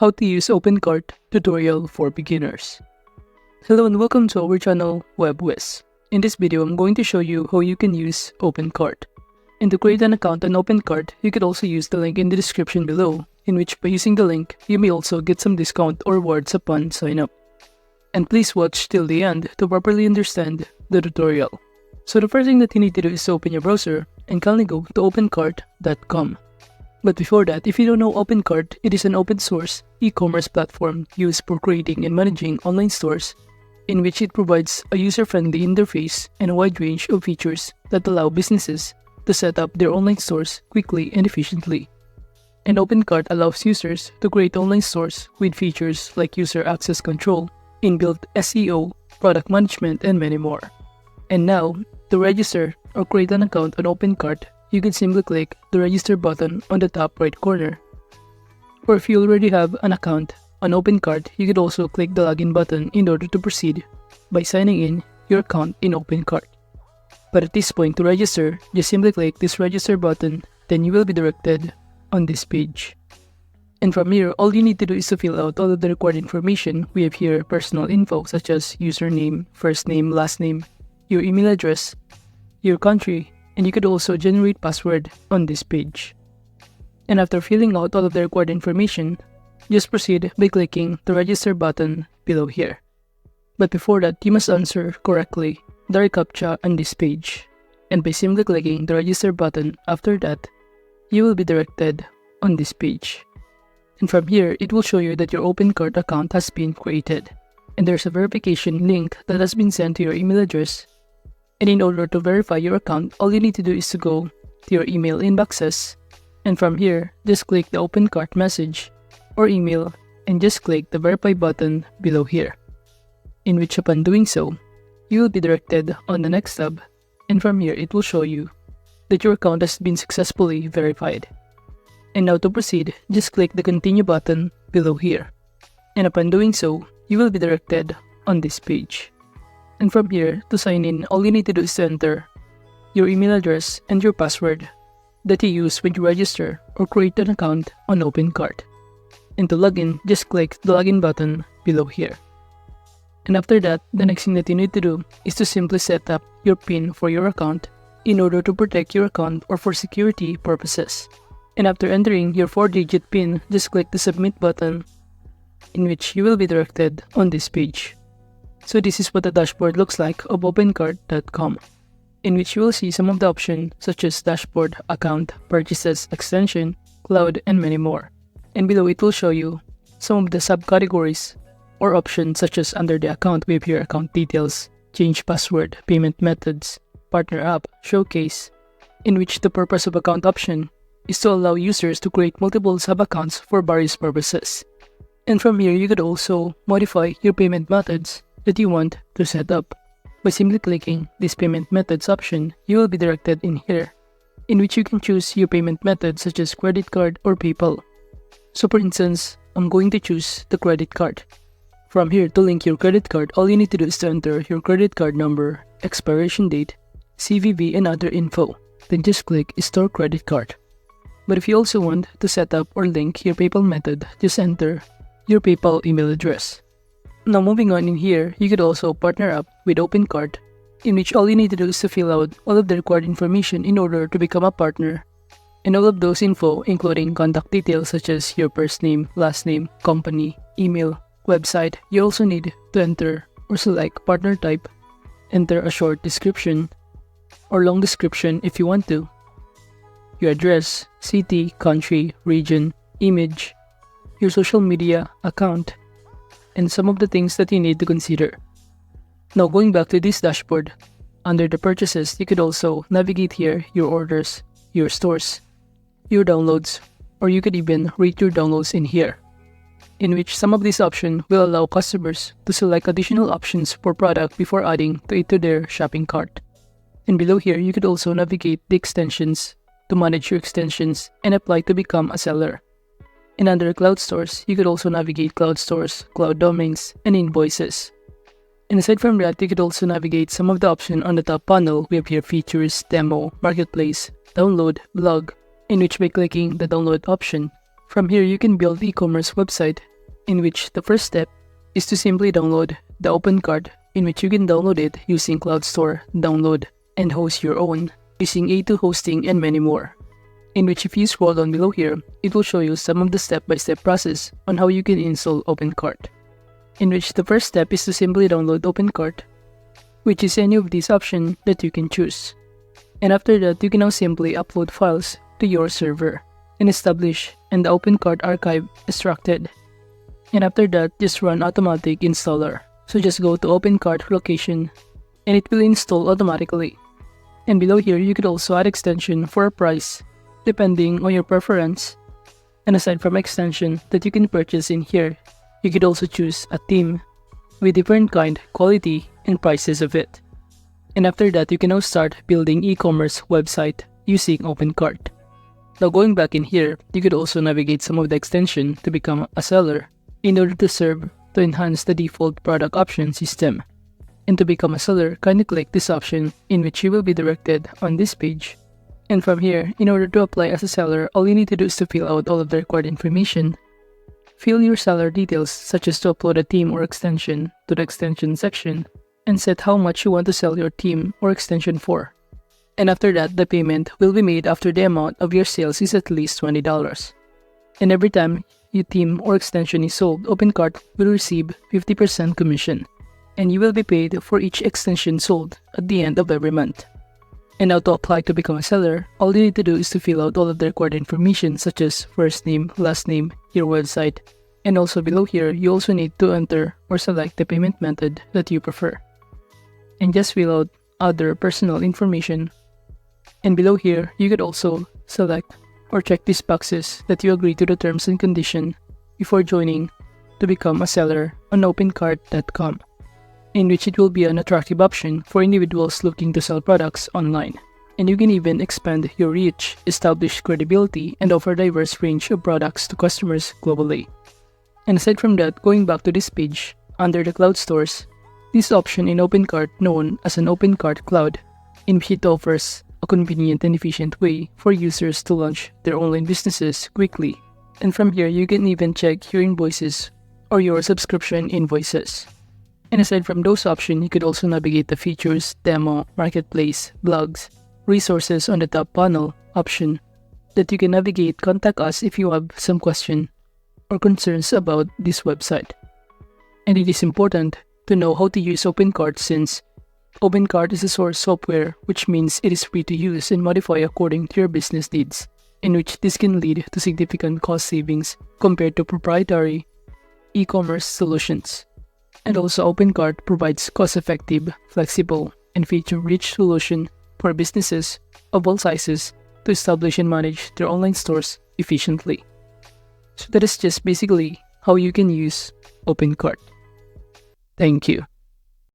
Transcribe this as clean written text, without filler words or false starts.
How to use OpenCart tutorial for beginners. Hello and welcome to our channel WebWiz. In this video, I'm going to show you how you can use OpenCart. And to create an account on OpenCart, you could also use the link in the description below, in which by using the link, you may also get some discount or rewards upon sign up. And please watch till the end to properly understand the tutorial. So the first thing that you need to do is to open your browser and kindly go to opencart.com. But before that, if you don't know OpenCart, it is an open source e-commerce platform used for creating and managing online stores, in which it provides a user-friendly interface and a wide range of features that allow businesses to set up their online stores quickly and efficiently. And OpenCart allows users to create online stores with features like user access control, inbuilt SEO, product management, and many more. And now, to register or create an account on OpenCart, you can simply click the register button on the top right corner. Or if you already have an account on OpenCart, you could also click the login button in order to proceed by signing in your account in OpenCart. But at this point, to register, just simply click this register button, then you will be directed on this page. And from here, all you need to do is to fill out all of the required information. We have here personal info such as username, first name, last name, your email address, your country, and you could also generate password on this page. And after filling out all of the required information, just proceed by clicking the register button below here. But before that, you must answer correctly the reCAPTCHA on this page. And by simply clicking the register button after that, you will be directed on this page. And from here, it will show you that your OpenCart account has been created. And there's a verification link that has been sent to your email address. And in order to verify your account, all you need to do is to go to your email inboxes. And from here, just click the OpenCart message or email and just click the verify button below here. In which upon doing so, you will be directed on the next tab. And from here, it will show you that your account has been successfully verified. And now to proceed, just click the continue button below here. And upon doing so, you will be directed on this page. And from here, to sign in, all you need to do is to enter your email address and your password that you use when you register or create an account on OpenCart. And to log in, just click the login button below here. And after that, the next thing that you need to do is to simply set up your PIN for your account in order to protect your account or for security purposes. And after entering your 4-digit PIN, just click the submit button, in which you will be directed on this page. So this is what the dashboard looks like of OpenCart.com, in which you will see some of the options such as dashboard, account, purchases, extension, cloud, and many more. And below it will show you some of the subcategories or options such as under the account, we have here account details, change password, payment methods, partner app, showcase, in which the purpose of account option is to allow users to create multiple sub-accounts for various purposes. And from here, you could also modify your payment methods that you want to set up. By simply clicking this payment methods option, you will be directed in here, in which you can choose your payment method such as credit card or PayPal. So for instance, I'm going to choose the credit card. From here, to link your credit card, all you need to do is to enter your credit card number, expiration date, CVV, and other info. Then just click store credit card. But if you also want to set up or link your PayPal method, just enter your PayPal email address. Now moving on in here, you could also partner up with OpenCart, in which all you need to do is to fill out all of the required information in order to become a partner. And all of those info, including contact details such as your first name, last name, company, email, website, you also need to enter or select partner type, enter a short description or long description if you want to, your address, city, country, region, image, your social media account, and some of the things that you need to consider. Now going back to this dashboard, under the purchases, you could also navigate here your orders, your stores, your downloads, or you could even rate your downloads in here, in which some of these options will allow customers to select additional options for product before adding it to their shopping cart. And below here, you could also navigate the extensions to manage your extensions and apply to become a seller. And under cloud stores, you could also navigate cloud stores, cloud domains, and invoices. And aside from that, you could also navigate some of the options on the top panel. We have here features, demo, marketplace, download, blog, in which by clicking the download option, from here you can build e-commerce website in which the first step is to simply download the OpenCart, in which you can download it using Cloud Store, download, and host your own using A2 hosting and many more. In which if you scroll down below here, it will show you some of the step-by-step process on how you can install OpenCart. In which the first step is to simply download OpenCart, which is any of these options that you can choose. And after that, you can now simply upload files to your server and establish and the OpenCart archive extracted. And after that, just run automatic installer. So just go to OpenCart location and it will install automatically. And below here, you could also add extension for a price depending on your preference. And aside from extension that you can purchase in here, you could also choose a theme with different kind, quality, and prices of it. And after that, you can now start building e-commerce website using OpenCart. Now going back in here, you could also navigate some of the extension to become a seller in order to enhance the default product option system. And to become a seller, kindly click this option in which you will be directed on this page. And from here, in order to apply as a seller, all you need to do is to fill out all of the required information. Fill your seller details such as to upload a theme or extension to the extension section and set how much you want to sell your theme or extension for. And after that, the payment will be made after the amount of your sales is at least $20. And every time your theme or extension is sold, OpenCart will receive 50% commission. And you will be paid for each extension sold at the end of every month. And now to apply to become a seller, all you need to do is to fill out all of the required information such as first name, last name, your website, and also below here, you also need to enter or select the payment method that you prefer. And just fill out other personal information. And below here, you could also select or check these boxes that you agree to the terms and conditions before joining to become a seller on OpenCart.com, in which it will be an attractive option for individuals looking to sell products online. And you can even expand your reach, establish credibility, and offer a diverse range of products to customers globally. And aside from that, going back to this page, under the cloud stores, this option in OpenCart known as an OpenCart Cloud, in which it offers a convenient and efficient way for users to launch their online businesses quickly. And from here, you can even check your invoices or your subscription invoices. And aside from those options, you could also navigate the features, demo, marketplace, blogs, resources on the top panel option that you can navigate. Contact us if you have some question or concerns about this website. And it is important to know how to use OpenCart since OpenCart is a source software, which means it is free to use and modify according to your business needs, in which this can lead to significant cost savings compared to proprietary e-commerce solutions. And also OpenCart provides cost-effective, flexible, and feature-rich solution for businesses of all sizes to establish and manage their online stores efficiently. So that is just basically how you can use OpenCart. Thank you.